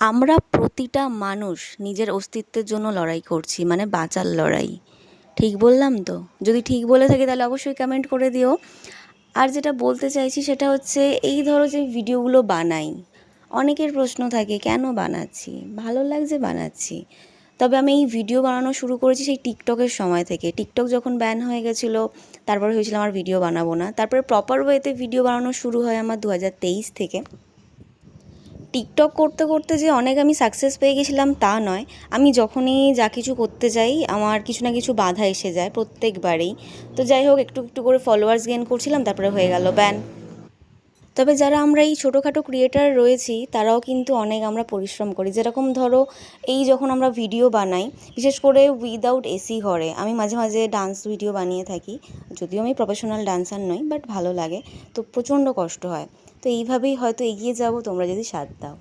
আমরা প্রতিটা মানুষ নিজের অস্তিত্বের জন্য লড়াই করছি, মানে বাঁচার লড়াই। ঠিক বললাম তো? যদি ঠিক বলে থাকি তাহলে অবশ্যই কমেন্ট করে দিও। আর যেটা বলতে চাইছি সেটা হচ্ছে, এই ধরো যে ভিডিওগুলো বানাই, অনেকের প্রশ্ন থাকে কেন বানাচ্ছি, ভালো লাগছে বানাচ্ছি। তবে আমি এই ভিডিও বানানো শুরু করেছি সেই টিকটকের সময় থেকে। টিকটক যখন ব্যান হয়ে গেছিলো, তারপরে হয়েছিল আমার ভিডিও বানাবো না। তারপরে প্রপার ওয়েতে ভিডিও বানানো শুরু হয় আমার 2023 থেকে। টিকটক করতে করতে যে অনেক আমি সাকসেস পেয়ে গেছিলাম তা নয়। আমি যখনই যা কিছু করতে যাই আমার কিছু না কিছু বাধা এসে যায় প্রত্যেকবারেই। তো যাই হোক, একটু একটু করে ফলোয়ার্স গেইন করছিলাম, তারপরে হয়ে গেল ব্যান। তবে যারা আমরা এই ছোটোখাটো ক্রিয়েটার রয়েছি তারাও কিন্তু অনেক আমরা পরিশ্রম করি। যেরকম ধরো, এই যখন আমরা ভিডিও বানাই, বিশেষ করে উইদাউট এসি ঘরে, আমি মাঝে মাঝে ডান্স ভিডিও বানিয়ে থাকি। যদিও আমি প্রফেশনাল ডান্সার নই, বাট ভালো লাগে, তো প্রচণ্ড কষ্ট হয়। তো এইভাবেই হয়তো এগিয়ে যাব তোমরা যদি সাথ দাও।